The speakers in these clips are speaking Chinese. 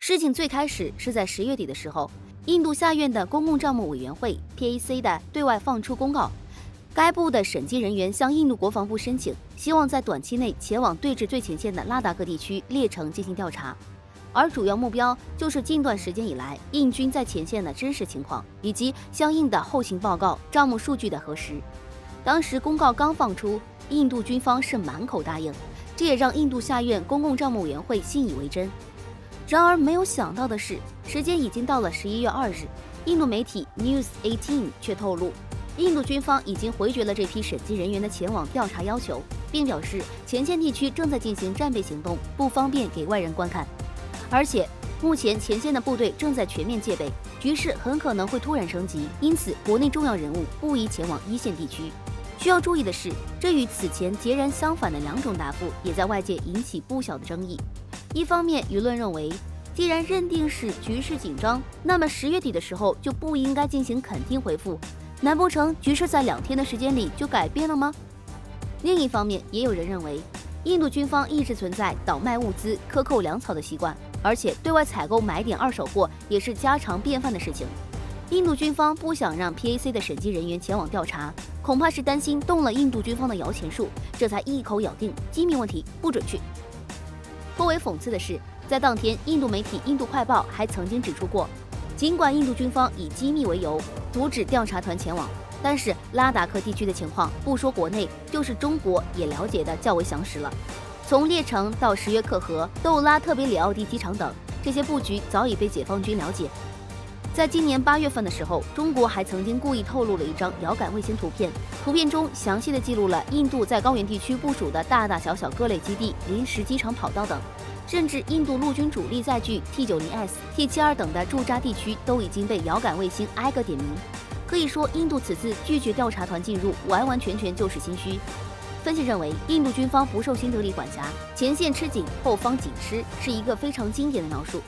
事情最开始是在10月底的时候，印度下院的公共账目委员会 PAC 的对外放出公告，该部的审计人员向印度国防部申请，希望在短期内前往对峙最前线的拉达克地区列城进行调查，而主要目标就是近段时间以来印军在前线的真实情况以及相应的后勤报告、账目数据的核实。当时公告刚放出，印度军方是满口答应，这也让印度下院公共账目委员会信以为真。然而没有想到的是，时间已经到了11月2日，印度媒体 News18 却透露，印度军方已经回绝了这批审计人员的前往调查要求，并表示前线地区正在进行战备行动，不方便给外人观看。而且目前前线的部队正在全面戒备，局势很可能会突然升级，因此国内重要人物不宜前往一线地区。需要注意的是，这与此前截然相反的两种答复也在外界引起不小的争议。一方面，舆论认为，既然认定是局势紧张，那么10月底的时候就不应该进行肯定回复，难不成局势在2天的时间里就改变了吗？另一方面，也有人认为，印度军方一直存在倒卖物资、克扣粮草的习惯，而且对外采购买点二手货也是家常便饭的事情。印度军方不想让 PAC 的审计人员前往调查，恐怕是担心动了印度军方的摇钱树，这才一口咬定机密问题不准去。颇为讽刺的是，在当天，印度媒体《印度快报》还曾经指出过，尽管印度军方以机密为由阻止调查团前往，但是拉达克地区的情况，不说国内，就是中国也了解的较为详实了。从列城到什约克河、豆拉特别里奥蒂机场等，这些布局早已被解放军了解。在今年8月份的时候，中国还曾经故意透露了一张遥感卫星图片，图片中详细的记录了印度在高原地区部署的大大小小各类基地、临时机场跑道等，甚至印度陆军主力载具 T-90S、T-72等的驻扎地区都已经被遥感卫星挨个点名。可以说，印度此次拒绝调查团进入，完完全全就是心虚。分析认为，印度军方不受新德里管辖，前线吃紧，后方紧吃，是一个非常经典的描述。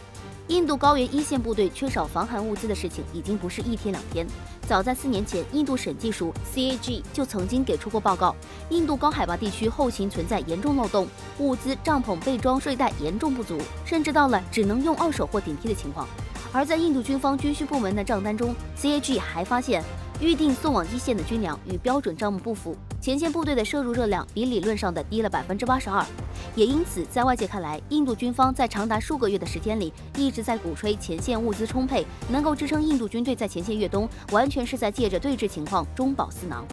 印度高原一线部队缺少防寒物资的事情已经不是1天2天，早在4年前，印度审计署 CAG 就曾经给出过报告，印度高海拔地区后勤存在严重漏洞，物资、帐篷、备装、睡袋严重不足，甚至到了只能用二手货顶替的情况。而在印度军方军需部门的账单中 ，CAG 还发现，预定送往一线的军粮与标准账目不符，前线部队的摄入热量比理论上的低了82%。也因此，在外界看来，印度军方在长达数个月的时间里一直在鼓吹前线物资充沛，能够支撑印度军队在前线越冬，完全是在借着对峙情况中饱私囊。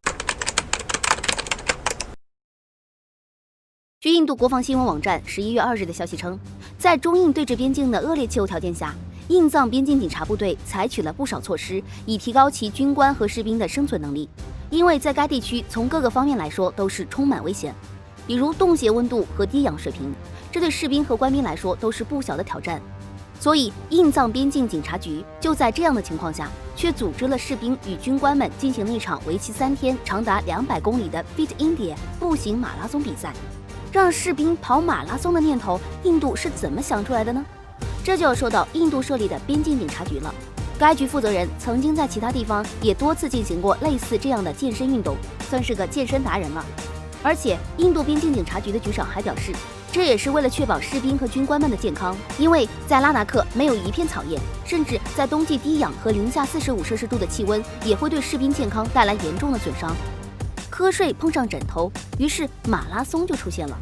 据印度国防新闻网站11月2日的消息称，在中印对峙边境的恶劣气候条件下，印藏边境警察部队采取了不少措施，以提高其军官和士兵的生存能力。因为在该地区从各个方面来说都是充满危险，比如冻结温度和低氧水平，这对士兵和官兵来说都是不小的挑战。所以，印藏边境警察局就在这样的情况下，却组织了士兵与军官们进行了一场为期3天、长达200公里的 Fit India 步行马拉松比赛。让士兵跑马拉松的念头，印度是怎么想出来的呢？这就要说到印度设立的边境警察局了。该局负责人曾经在其他地方也多次进行过类似这样的健身运动，算是个健身达人了。而且，印度边境警察局的局长还表示，这也是为了确保士兵和军官们的健康，因为在拉达克没有一片草叶，甚至在冬季低氧和零下45摄氏度的气温也会对士兵健康带来严重的损伤。瞌睡碰上枕头，于是马拉松就出现了。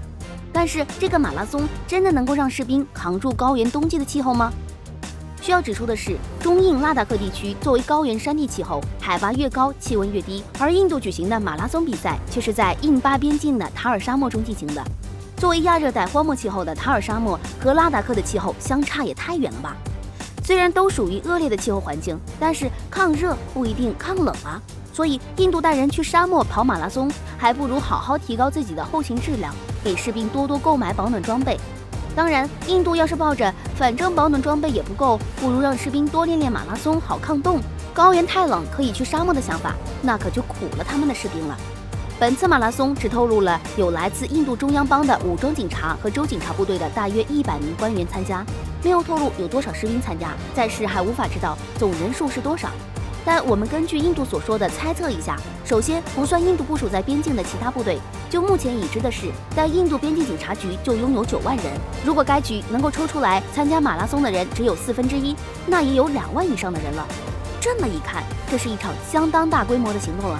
但是这个马拉松真的能够让士兵扛住高原冬季的气候吗？需要指出的是，中印拉达克地区作为高原山地气候，海拔越高，气温越低，而印度举行的马拉松比赛却是在印巴边境的塔尔沙漠中进行的。作为亚热带荒漠气候的塔尔沙漠和拉达克的气候相差也太远了吧？虽然都属于恶劣的气候环境，但是抗热不一定抗冷啊。所以，印度带人去沙漠跑马拉松，还不如好好提高自己的后勤质量，给士兵多多购买保暖装备。当然，印度要是抱着反正保暖装备也不够，不如让士兵多练练马拉松，好抗冻，高原太冷可以去沙漠的想法，那可就苦了他们的士兵了。本次马拉松只透露了有来自印度中央邦的武装警察和州警察部队的大约100名官员参加，没有透露有多少士兵参加，暂时还无法知道总人数是多少。但我们根据印度所说的猜测一下，首先不算印度部署在边境的其他部队，就目前已知的是，在印度边境警察局就拥有9万人。如果该局能够抽出来参加马拉松的人只有1/4，那也有2万以上的人了。这么一看，这是一场相当大规模的行动了。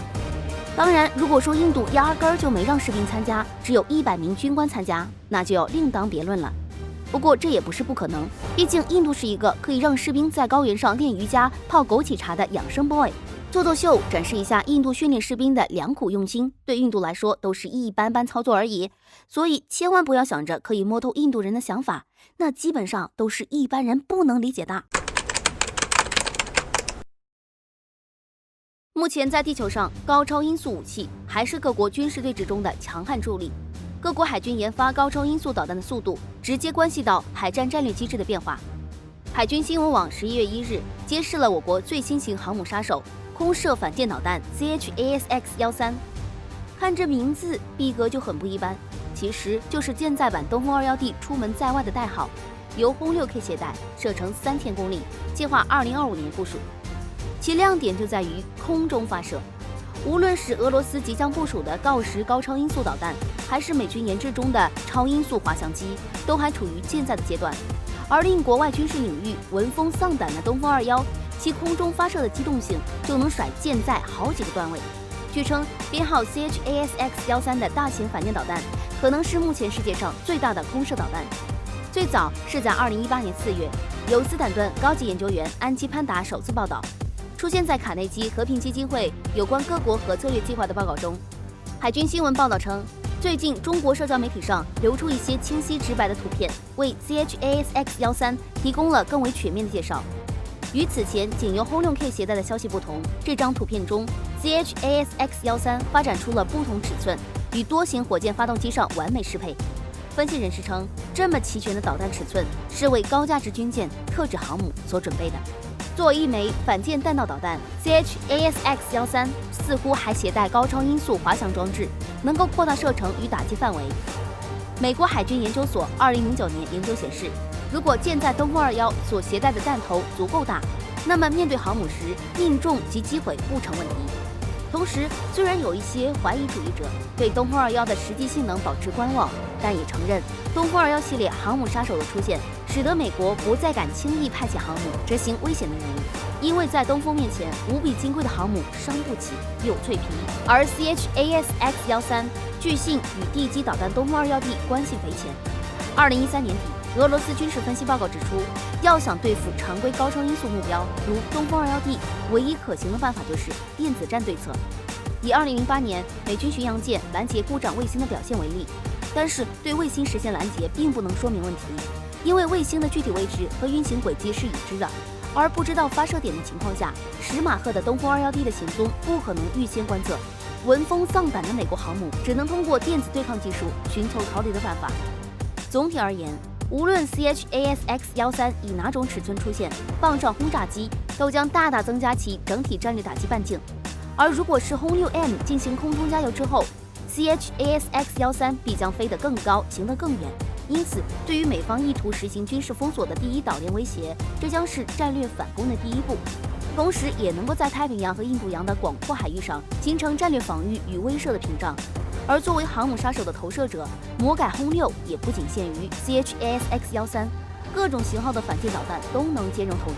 当然，如果说印度压根儿就没让士兵参加，只有100名军官参加，那就要另当别论了。不过这也不是不可能，毕竟印度是一个可以让士兵在高原上练瑜伽、泡枸杞茶的养生 boy。做秀，展示一下印度训练士兵的良苦用心，对印度来说都是一般般操作而已。所以千万不要想着可以摸透印度人的想法，那基本上都是一般人不能理解的。目前在地球上，高超音速武器还是各国军事对峙中的强悍助力。各国海军研发高超音速导弹的速度，直接关系到海战战略机制的变化。海军新闻网11月1日揭示了我国最新型航母杀手空射反舰导弹 CHASX-13。看这名字，逼格就很不一般，其实就是舰载版东风21D出门在外的代号，由轰 6K 携带，射程3000公里，计划2025年部署。其亮点就在于空中发射。无论是俄罗斯即将部署的锆10高超音速导弹，还是美军研制中的超音速滑翔机，都还处于舰载的阶段。而令国外军事领域闻风丧胆的东风21，其空中发射的机动性就能甩舰载好几个段位。据称，编号 CHASX-13的大型反舰导弹可能是目前世界上最大的空射导弹。最早是在2018年4月，由斯坦顿高级研究员安基潘达首次报道。出现在卡内基和平基金会有关各国核策略计划的报告中。海军新闻报道称，最近中国社交媒体上流出一些清晰直白的图片，为 CHASX-13提供了更为全面的介绍。与此前仅由轰 6K 携带的消息不同，这张图片中 CHASX-13发展出了不同尺寸，与多型火箭发动机上完美适配。分析人士称，这么齐全的导弹尺寸是为高价值军舰、特指航母所准备的。作为一枚反舰弹道导弹 ，CHASX-13似乎还携带高超音速滑翔装置，能够扩大射程与打击范围。美国海军研究所2009年研究显示，如果舰载东风21所携带的弹头足够大，那么面对航母时命中及击毁不成问题。同时，虽然有一些怀疑主义者对东风21的实际性能保持观望，但也承认东风21系列航母杀手的出现，使得美国不再敢轻易派遣航母执行危险的任务，因为在东风面前，无比金贵的航母伤不起，有脆皮。而 CHASX-13据信与地基导弹东风21D关系匪浅。2013年底，俄罗斯军事分析报告指出，要想对付常规高超音速目标，如东风21D，唯一可行的办法就是电子战对策。以2008年美军巡洋舰拦截故障卫星的表现为例，但是对卫星实现拦截并不能说明问题，因为卫星的具体位置和运行轨迹是已知的，而不知道发射点的情况下，10马赫的东风21D的行踪不可能预先观测。闻风丧胆的美国航母只能通过电子对抗技术寻求逃离的办法。总体而言，无论 CHASX-13以哪种尺寸出现，棒状轰炸机都将大大增加其整体战略打击半径。而如果是轰 6M 进行空中加油之后， CHASX-13必将飞得更高，行得更远。因此，对于美方意图实行军事封锁的第一岛链威胁，这将是战略反攻的第一步，同时也能够在太平洋和印度洋的广阔海域上形成战略防御与威慑的屏障。而作为航母杀手的投射者，魔改轰6也不仅限于 CHASX-13，各种型号的反舰导弹都能兼容投递。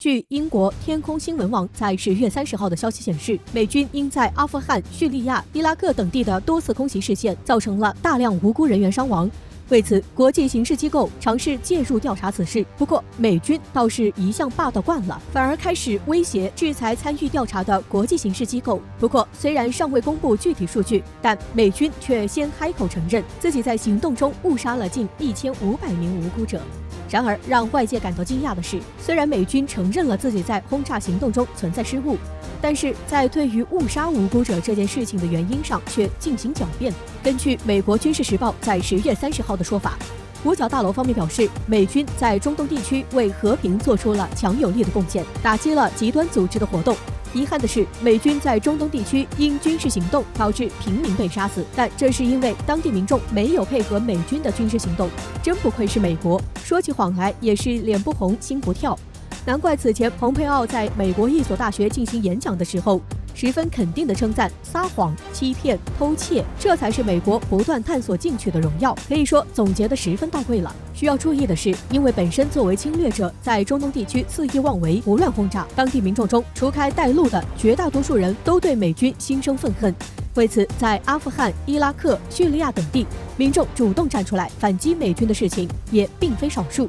据英国天空新闻网在10月30号的消息显示，美军因在阿富汗、叙利亚、伊拉克等地的多次空袭事件，造成了大量无辜人员伤亡。为此，国际刑事机构尝试介入调查此事，不过美军倒是一向霸道惯了，反而开始威胁制裁参与调查的国际刑事机构。不过，虽然尚未公布具体数据，但美军却先开口承认自己在行动中误杀了近1500名无辜者。然而，让外界感到惊讶的是，虽然美军承认了自己在轰炸行动中存在失误，但是在对于误杀无辜者这件事情的原因上却进行狡辩。根据美国军事时报在10月30号的说法，五角大楼方面表示，美军在中东地区为和平做出了强有力的贡献，打击了极端组织的活动。遗憾的是，美军在中东地区因军事行动导致平民被杀死，但这是因为当地民众没有配合美军的军事行动。真不愧是美国，说起谎来也是脸不红心不跳。难怪此前蓬佩奥在美国一所大学进行演讲的时候，十分肯定地称赞撒谎、欺骗、偷窃，这才是美国不断探索进取的荣耀。可以说总结得十分到位了。需要注意的是，因为本身作为侵略者，在中东地区肆意妄为、胡乱轰炸，当地民众中除开带路的绝大多数人都对美军心生愤恨。为此，在阿富汗、伊拉克、叙利亚等地，民众主动站出来反击美军的事情也并非少数。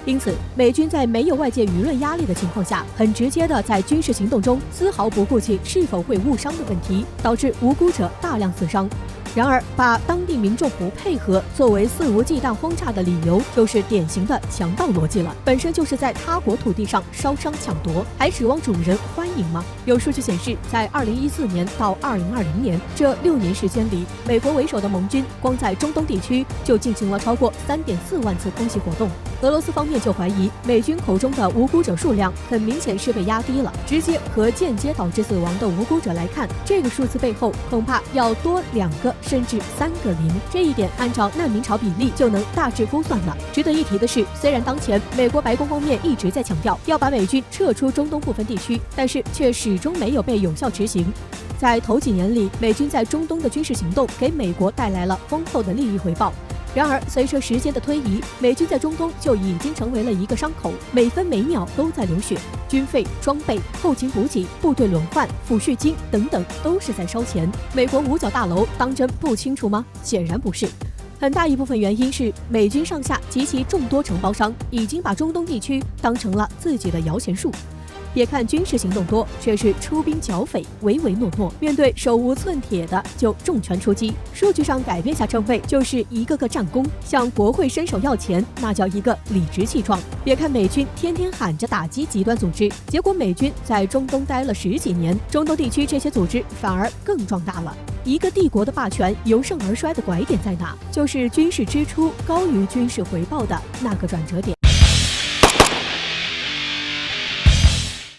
因此，美军在没有外界舆论压力的情况下，很直接的在军事行动中丝毫不顾及是否会误伤的问题，导致无辜者大量死伤。然而，把当地民众不配合作为肆无忌惮轰炸的理由，就是典型的强盗逻辑了。本身就是在他国土地上烧伤抢夺，还指望主人欢迎吗？有数据显示，在2014年到2020年这6年时间里，美国为首的盟军光在中东地区就进行了超过3.4万次空袭活动。俄罗斯方面就怀疑美军口中的无辜者数量很明显是被压低了，直接和间接导致死亡的无辜者来看，这个数字背后恐怕要多2个甚至3个零。这一点按照难民潮比例就能大致估算了。值得一提的是，虽然当前美国白宫方面一直在强调要把美军撤出中东部分地区，但是却始终没有被有效执行。在头几年里，美军在中东的军事行动给美国带来了丰厚的利益回报。然而，随着时间的推移，美军在中东就已经成为了一个伤口，每分每秒都在流血，军费、装备、后勤补给、部队轮换、抚恤金等等都是在烧钱。美国五角大楼当真不清楚吗？显然不是。很大一部分原因是美军上下及其众多承包商已经把中东地区当成了自己的摇钱树。别看军事行动多，却是出兵剿匪，唯唯诺诺。面对手无寸铁的，就重拳出击。数据上改变下称谓，就是一个个战功。向国会伸手要钱，那叫一个理直气壮。别看美军天天喊着打击极端组织，结果美军在中东待了10几年，中东地区这些组织反而更壮大了。一个帝国的霸权由盛而衰的拐点在哪？就是军事支出高于军事回报的那个转折点。